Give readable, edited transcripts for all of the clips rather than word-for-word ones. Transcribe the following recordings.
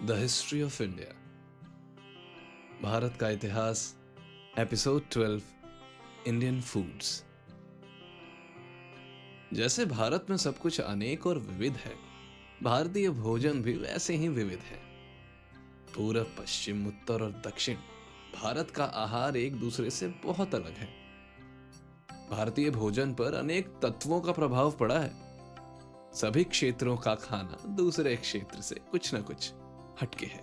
The history of India, Bharat का इतिहास, episode 12, Indian foods. जैसे भारत में सब कुछ अनेक और विविध है, भारतीय भोजन भी वैसे ही विविध है। पूरब, पश्चिम, उत्तर और दक्षिण भारत का आहार एक दूसरे से बहुत अलग है। भारतीय भोजन पर अनेक तत्वों का प्रभाव पड़ा है। सभी क्षेत्रों का खाना दूसरे क्षेत्र से कुछ न कुछ हटके है।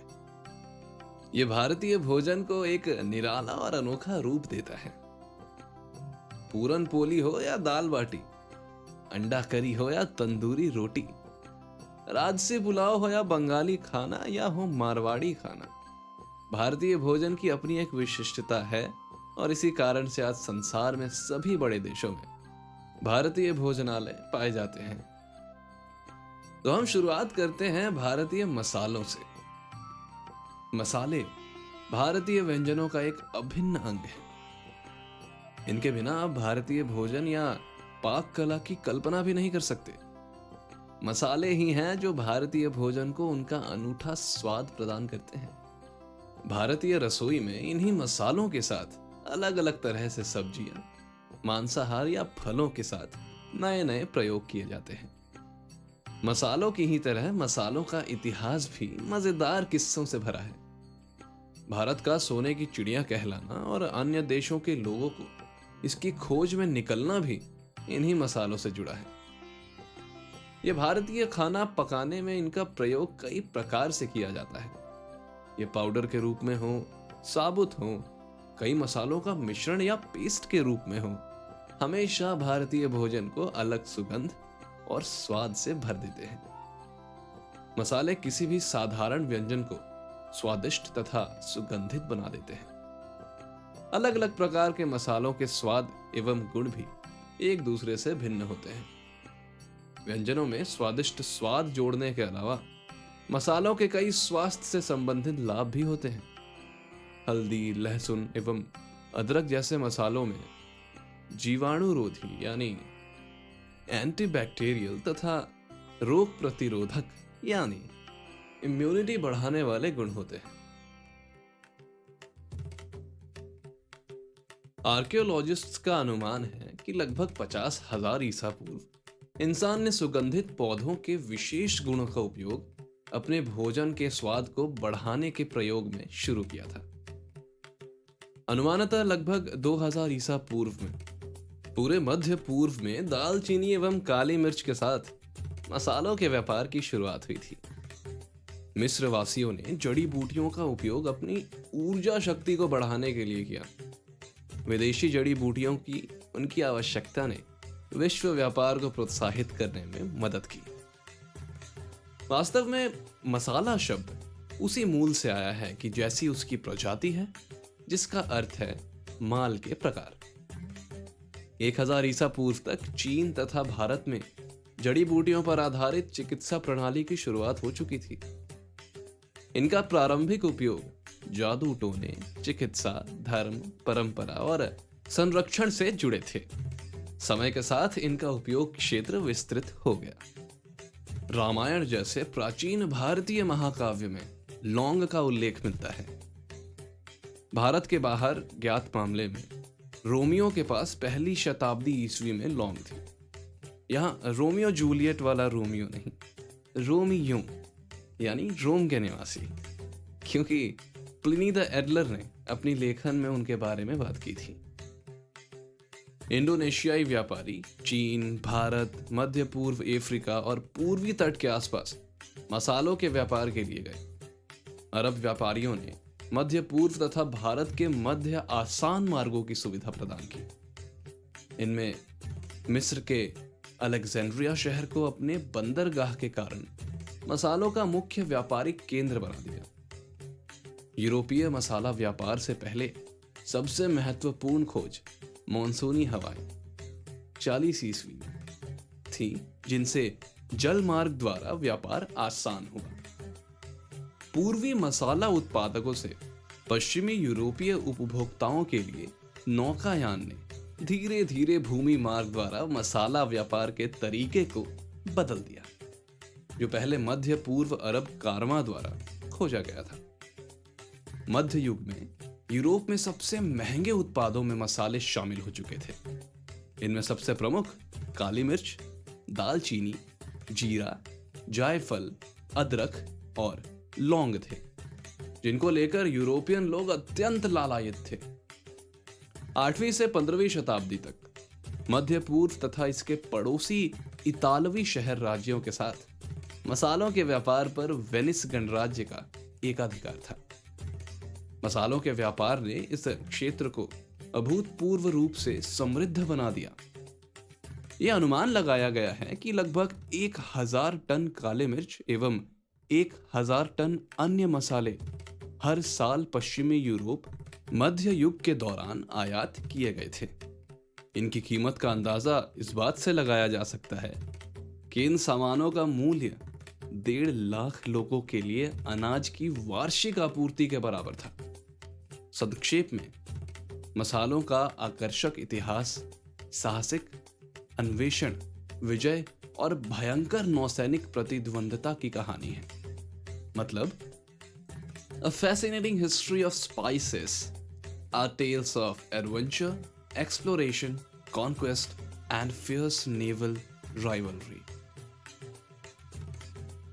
यह भारतीय भोजन को एक निराला और अनोखा रूप देता है। पूरन पोली हो या दाल बाटी, अंडा करी हो या तंदूरी रोटी, राजसी पुलाव हो या बंगाली खाना या हो मारवाड़ी खाना, भारतीय भोजन की अपनी एक विशिष्टता है और इसी कारण से आज संसार में सभी बड़े देशों में भारतीय भोजनालय पाए जाते हैं। तो हम शुरुआत करते हैं भारतीय मसालों से। मसाले भारतीय व्यंजनों का एक अभिन्न अंग है। इनके बिना आप भारतीय भोजन या पाक कला की कल्पना भी नहीं कर सकते। मसाले ही हैं जो भारतीय भोजन को उनका अनूठा स्वाद प्रदान करते हैं। भारतीय रसोई में इन्हीं मसालों के साथ अलग अलग तरह से सब्जियां, मांसाहार या फलों के साथ नए नए प्रयोग किए जाते हैं। मसालों की ही तरह मसालों का इतिहास भी मजेदार किस्सों से भरा है। भारत का सोने की चिड़िया कहलाना और अन्य देशों के लोगों को इसकी खोज में निकलना भी इन्हीं मसालों से जुड़ा है। यह भारतीय खाना पकाने में इनका प्रयोग कई प्रकार से किया जाता है। ये पाउडर के रूप में हो, साबुत हो, कई मसालों का मिश्रण या पेस्ट के रूप में हो, हमेशा भारतीय भोजन को अलग सुगंध और स्वाद से भर देते हैं। मसाले किसी भी साधारण व्यंजन को स्वादिष्ट तथा सुगंधित बना देते हैं। अलग अलग प्रकार के मसालों के स्वाद एवं गुण भी एक दूसरे से भिन्न होते हैं। व्यंजनों में स्वादिष्ट स्वाद जोड़ने के अलावा मसालों के कई स्वास्थ्य से संबंधित लाभ भी होते हैं। हल्दी, लहसुन एवं अदरक जैसे मसालों में जीवाणुरोधी यानी एंटीबैक्टीरियल तथा रोग प्रतिरोधक यानी इम्यूनिटी बढ़ाने वाले गुण होते हैं। आर्कियोलॉजिस्ट्स का अनुमान है कि लगभग 50,000 ईसा पूर्व इंसान ने सुगंधित पौधों के विशेष गुणों का उपयोग अपने भोजन के स्वाद को बढ़ाने के प्रयोग में शुरू किया था। अनुमानतः लगभग 2000 ईसा पूर्व में पूरे मध्य पूर्व में दालचीनी एवं काली मिर्च के साथ मसालों के व्यापार की शुरुआत हुई थी। मिस्र वासियों ने जड़ी बूटियों का उपयोग अपनी ऊर्जा शक्ति को बढ़ाने के लिए किया। विदेशी जड़ी बूटियों की उनकी आवश्यकता ने विश्व व्यापार को प्रोत्साहित करने में मदद की। वास्तव में मसाला शब्द उसी मूल से आया है कि जैसी उसकी प्रजाति है, जिसका अर्थ है माल के प्रकार। 1000 ईसा पूर्व तक चीन तथा भारत में जड़ी बूटियों पर आधारित चिकित्सा प्रणाली की शुरुआत हो चुकी थी। इनका प्रारंभिक उपयोग जादू टोने, चिकित्सा, धर्म, परंपरा और संरक्षण से जुड़े थे। समय के साथ इनका उपयोग क्षेत्र विस्तृत हो गया। रामायण जैसे प्राचीन भारतीय महाकाव्य में लौंग का उल्लेख मिलता है। भारत के बाहर ज्ञात मामले में रोमियो के पास पहली शताब्दी ईस्वी में लौंग थी। यहाँ रोमियो जूलियट वाला रोमियो नहीं, रोमियो यानी रोम के निवासी, क्योंकि प्लिनी द एडलर ने अपनी लेखन में उनके बारे में बात की थी। इंडोनेशियाई व्यापारी चीन, भारत, मध्य पूर्व अफ्रीका और पूर्वी तट के आसपास मसालों के व्यापार के लिए गए। अरब व्यापारियों ने मध्य पूर्व तथा भारत के मध्य आसान मार्गों की सुविधा प्रदान की। इनमें मिस्र के अलेक्जेंड्रिया शहर को अपने बंदरगाह के कारण मसालों का मुख्य व्यापारिक केंद्र बना दिया। यूरोपीय मसाला व्यापार से पहले सबसे महत्वपूर्ण खोज मॉनसूनी हवाएं 40 ईस्वी में थी, जिनसे जल मार्ग द्वारा व्यापार आसान हुआ। पूर्वी मसाला उत्पादकों से पश्चिमी यूरोपीय उपभोक्ताओं के लिए नौकायान ने धीरे धीरे भूमि मार्ग द्वारा मसाला व्यापार के तरीके को बदल दिया। जो पहले मध्य पूर्व अरब कारवां द्वारा खोजा गया था। मध्य युग में यूरोप में सबसे महंगे उत्पादों में मसाले शामिल हो चुके थे। इनमें सबसे प्रमुख काली मिर्च, दालचीनी, जीरा, जायफल, अदरक और लौंग थे, जिनको लेकर यूरोपियन लोग अत्यंत लालायित थे। 8वीं से 15वीं शताब्दी तक मध्य पूर्व तथा इसके पड़ोसी इतालवी शहर राज्यों के साथ मसालों के व्यापार पर वेनिस गणराज्य का एकाधिकार था। मसालों के व्यापार ने इस क्षेत्र को अभूतपूर्व रूप से समृद्ध बना दिया। यह अनुमान लगाया गया है कि लगभग 1000 टन काले मिर्च एवं 1000 टन अन्य मसाले हर साल पश्चिमी यूरोप मध्य युग के दौरान आयात किए गए थे। इनकी कीमत का अंदाजा इस बात से लगाया जा सकता है कि इन सामानों का मूल्य 1.5 लाख लोगों के लिए अनाज की वार्षिक आपूर्ति के बराबर था। संक्षेप में, मसालों का आकर्षक इतिहास साहसिक अन्वेषण, विजय और भयंकर नौसैनिक प्रतिद्वंदता की कहानी है। मतलब, A fascinating history of spices are tales of adventure, exploration, conquest and fierce naval rivalry.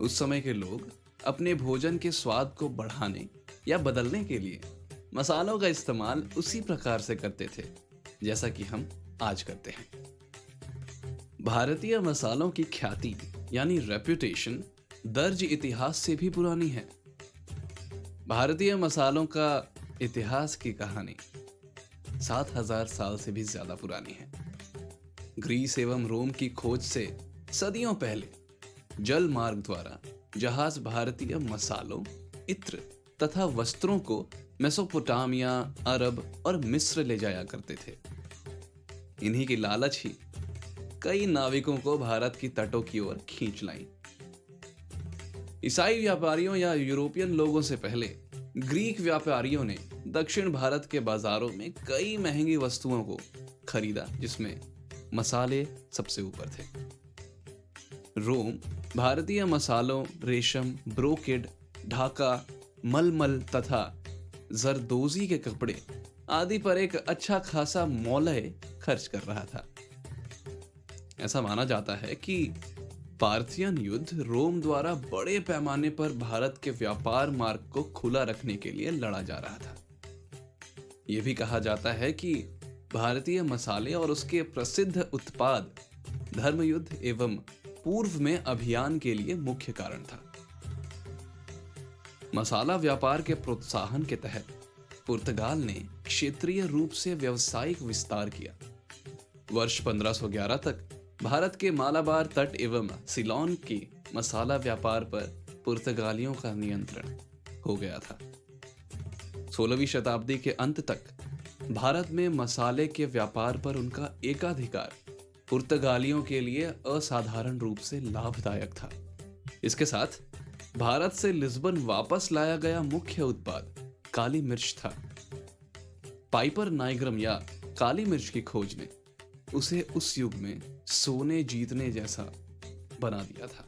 उस समय के लोग अपने भोजन के स्वाद को बढ़ाने या बदलने के लिए मसालों का इस्तेमाल उसी प्रकार से करते थे जैसा कि हम आज करते हैं। भारतीय मसालों की ख्याति यानी रेप्यूटेशन दर्ज इतिहास से भी पुरानी है। भारतीय मसालों का इतिहास की कहानी 7000 साल से भी ज्यादा पुरानी है। ग्रीस एवं रोम की खोज से सदियों पहले जल मार्ग द्वारा जहाज भारतीय मसालों, इत्र तथा वस्त्रों को मेसोपोटामिया, अरब और मिस्र ले जाया करते थे। इन्हीं की लालच ही कई नाविकों को भारत की तटों की ओर खींच लाई। ईसाई व्यापारियों या यूरोपियन लोगों से पहले ग्रीक व्यापारियों ने दक्षिण भारत के बाजारों में कई महंगी वस्तुओं को खरीदा, जिसमें मसाले सबसे ऊपर थे। रोम भारतीय मसालों, रेशम, ब्रोकेड, ढाका, मलमल तथा जरदोजी के कपड़े आदि पर एक अच्छा खासा मौलय खर्च कर रहा था। ऐसा माना जाता है कि पार्थियन युद्ध रोम द्वारा बड़े पैमाने पर भारत के व्यापार मार्ग को खुला रखने के लिए लड़ा जा रहा था। यह भी कहा जाता है कि भारतीय मसाले और उसके प्रसिद्ध उत्पाद धर्मयुद्ध एवं पूर्व में अभियान के लिए मुख्य कारण था। मसाला व्यापार के प्रोत्साहन के तहत पुर्तगाल ने क्षेत्रीय रूप से व्यावसायिक विस्तार किया। वर्ष 1511 तक भारत के मालाबार तट एवं सिलोन के मसाला व्यापार पर पुर्तगालियों का नियंत्रण हो गया था। 16वीं शताब्दी के अंत तक भारत में मसाले के व्यापार पर उनका एकाधिकार पुर्तगालियों के लिए असाधारण रूप से लाभदायक था। इसके साथ भारत से लिस्बन वापस लाया गया मुख्य उत्पाद काली मिर्च था। पाइपर नाइग्रम या काली मिर्च की खोज ने उसे उस युग में सोने जीतने जैसा बना दिया था।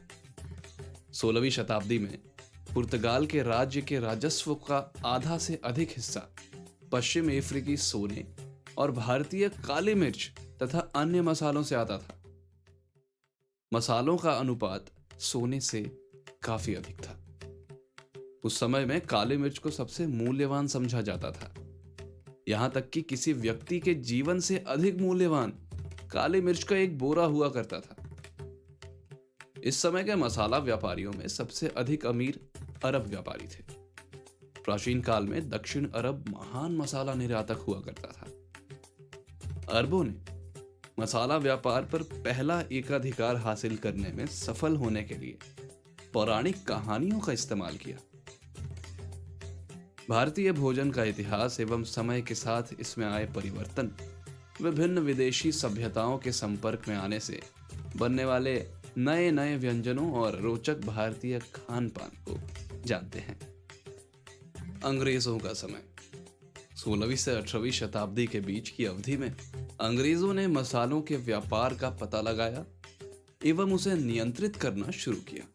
16वीं शताब्दी में पुर्तगाल के राज्य के राजस्व का आधा से अधिक हिस्सा पश्चिम अफ्रीकी सोने और भारतीय काली मिर्च तथा अन्य मसालों से आता था। मसालों का अनुपात सोने से काफी अधिक था। उस समय में काली मिर्च को सबसे मूल्यवान समझा जाता था। यहां तक कि किसी व्यक्ति के जीवन से अधिक मूल्यवान काली मिर्च का एक बोरा हुआ करता था। इस समय के मसाला व्यापारियों में सबसे अधिक अमीर अरब व्यापारी थे। प्राचीन काल में दक्षिण अरब महान मसाला निर्यातक हुआ करता था। अरबों ने मसाला व्यापार पर पहला एकाधिकार हासिल करने में सफल होने के लिए पौराणिक कहानियों का इस्तेमाल किया। भारतीय भोजन का इतिहास एवं समय के साथ इसमें आए परिवर्तन, विभिन्न विदेशी सभ्यताओं के संपर्क में आने से बनने वाले नए नए व्यंजनों और रोचक भारतीय खान पान को जानते हैं। अंग्रेजों का समय 16वीं से 18वीं शताब्दी के बीच की अवधि में अंग्रेजों ने मसालों के व्यापार का पता लगाया एवं उसे नियंत्रित करना शुरू किया।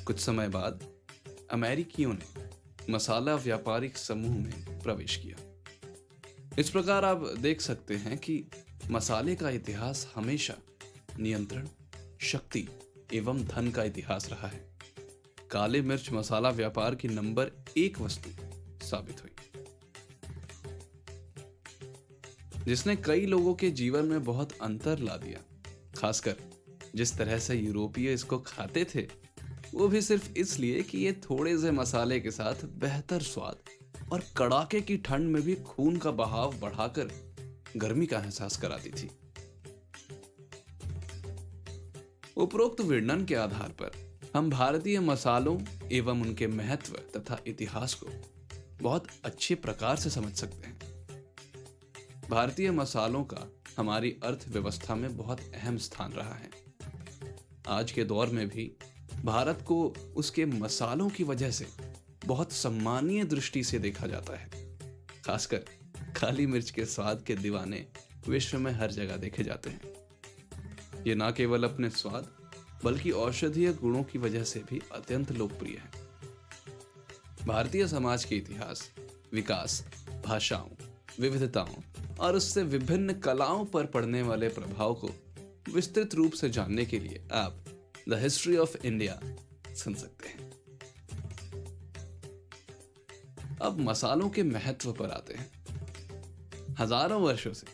कुछ समय बाद अमेरिकियों ने मसाला व्यापारिक समूह में प्रवेश किया। इस प्रकार आप देख सकते हैं कि मसाले का इतिहास हमेशा नियंत्रण, शक्ति एवं धन का इतिहास रहा है। काली मिर्च मसाला व्यापार की नंबर 1 वस्तु साबित हुई, जिसने कई लोगों के जीवन में बहुत अंतर ला दिया। खासकर जिस तरह से यूरोपीय इसको खाते थे, वो भी सिर्फ इसलिए कि ये थोड़े से मसाले के साथ बेहतर स्वाद और कड़ाके की ठंड में भी खून का बहाव बढ़ाकर गर्मी का एहसास कराती थी। उपरोक्त वर्णन के आधार पर हम भारतीय मसालों एवं उनके महत्व तथा इतिहास को बहुत अच्छे प्रकार से समझ सकते हैं। भारतीय मसालों का हमारी अर्थव्यवस्था में बहुत अहम स्थान रहा है। आज के दौर में भी भारत को उसके मसालों की वजह से बहुत सम्मानीय दृष्टि से देखा जाता है। खासकर काली मिर्च के स्वाद के दीवाने विश्व में हर जगह देखे जाते हैं। ये न केवल अपने स्वाद बल्कि औषधीय गुणों की वजह से भी अत्यंत लोकप्रिय है। भारतीय समाज के इतिहास, विकास, भाषाओं, विविधताओं और उससे विभिन्न कलाओं पर पड़ने वाले प्रभाव को विस्तृत रूप से जानने के लिए आप द हिस्ट्री ऑफ इंडिया सुन सकते हैं। अब मसालों के महत्व पर आते हैं। हजारों वर्षों से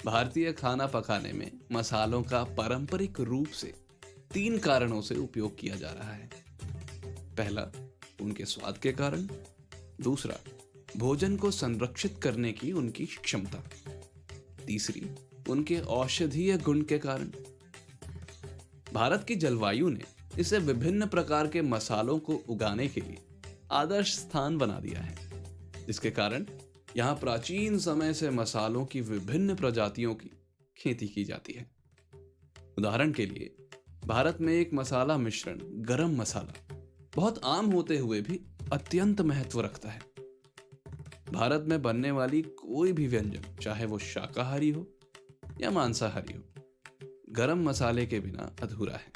भारतीय खाना पकाने में मसालों का पारंपरिक रूप से 3 कारणों से उपयोग किया जा रहा है। पहला, उनके स्वाद के कारण। दूसरा, भोजन को संरक्षित करने की उनकी क्षमता। तीसरी, उनके औषधीय गुण के कारण। भारत की जलवायु ने इसे विभिन्न प्रकार के मसालों को उगाने के लिए आदर्श स्थान बना दिया है, जिसके कारण यहाँ प्राचीन समय से मसालों की विभिन्न प्रजातियों की खेती की जाती है। उदाहरण के लिए भारत में एक मसाला मिश्रण गरम मसाला बहुत आम होते हुए भी अत्यंत महत्व रखता है। भारत में बनने वाली कोई भी व्यंजन, चाहे वो शाकाहारी हो या मांसाहारी हो, गरम मसाले के बिना अधूरा है।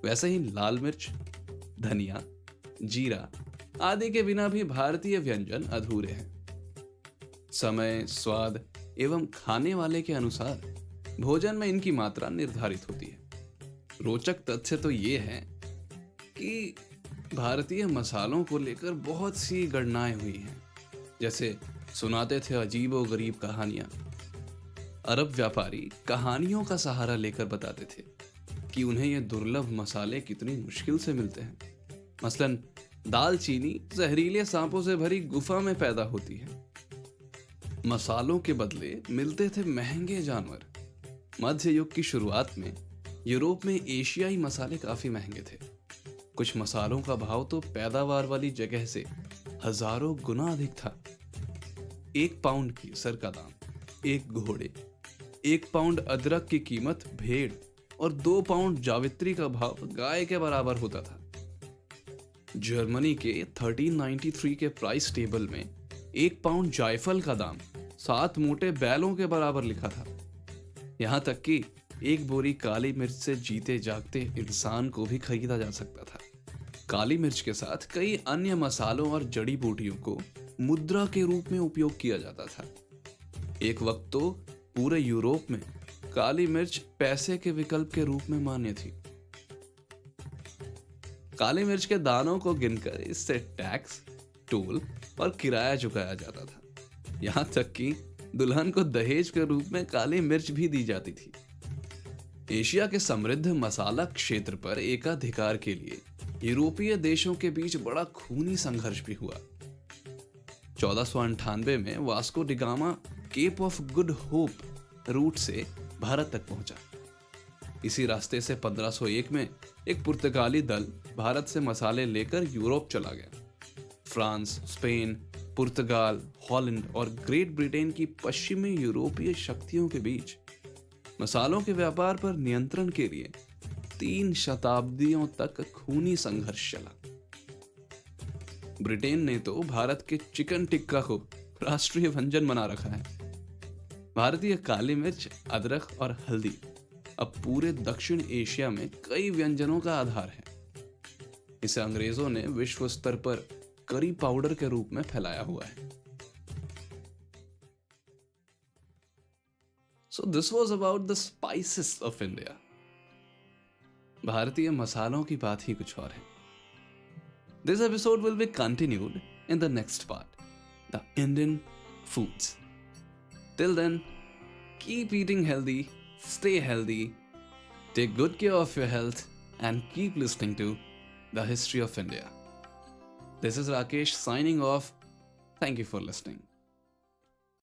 वैसे ही लाल मिर्च, धनिया, जीरा आदि के बिना भी भारतीय व्यंजन अधूरे हैं। समय, स्वाद एवं खाने वाले के अनुसार भोजन में इनकी मात्रा निर्धारित होती है। रोचक तथ्य तो ये है कि भारतीय मसालों को लेकर बहुत सी गणनाएं हुई हैं। जैसे सुनाते थे अजीबो गरीब कहानियां। अरब व्यापारी कहानियों का सहारा लेकर बताते थे कि उन्हें ये दुर्लभ मसाले कितनी मुश्किल से मिलते हैं। मसलन दालचीनी जहरीले सांपों से भरी गुफा में पैदा होती है। मसालों के बदले मिलते थे महंगे जानवर। मध्य युग की शुरुआत में यूरोप में एशियाई मसाले काफी महंगे थे। कुछ मसालों का भाव तो पैदावार वाली जगह से हजारों गुना अधिक था। 1 पाउंड केसर का दाम 1 घोड़े, 1 पाउंड अदरक की कीमत भेड़ और 2 पाउंड जावित्री का भाव गाय के बराबर होता था। जर्मनी के 1393 के प्राइस टेबल में 1 पाउंड जायफल का दाम 7 मोटे बैलों के बराबर लिखा था। यहाँ तक कि 1 बोरी काली मिर्च से जीते जागते इंसान को भी खरीदा जा सकता था। काली मिर्च के साथ कई अन्य मसालों और जड़ी बूटियों को मुद्रा के रूप में उपयोग किया जाता था। एक वक्त तो पूरे यूरोप में काली मिर्च पैसे के विकल्प के रूप में मान्य थी। काली मिर्च के दानों को गिनकर इससे टैक्स, टोल और किराया चुकाया जाता था। यहाँ तक कि दुल्हन को दहेज के रूप में काली मिर्च भी दी जाती थी। एशिया के समृद्ध मसाला क्षेत्र पर एकाधिकार के लिए यूरोपीय देशों के बीच बड़ा खूनी संघर्ष भी हुआ। 1498 में Vasco da Gama Cape of Good Hope route से भारत तक पहुंचा। इसी रास्ते से 1501 में एक पुर्तगाली दल भारत से मसाले लेकर यूरोप चला गया। फ्रांस, स्पेन, पुर्तगाल, हॉलैंड और ग्रेट ब्रिटेन की पश्चिमी यूरोपीय शक्तियों के बीच मसालों के व्यापार पर नियंत्रण के लिए 3 शताब्दियों तक खूनी संघर्ष चला। ब्रिटेन ने तो भारत के चिकन टिक्का को राष्ट्रीय व्यंजन बना रखा है। भारतीय काली मिर्च, अदरक और हल्दी अब पूरे दक्षिण एशिया में कई व्यंजनों का आधार है। इसे अंग्रेजों ने विश्व स्तर पर करी पाउडर के रूप में फैलाया हुआ है। So this was about the spices of India. भारतीय मसालों की बात ही कुछ और है। This episode will be continued in the next part, the Indian foods. Till then, keep eating healthy, stay healthy, take good care of your health, and keep listening to The History of India. This is Rakesh signing off. Thank you for listening.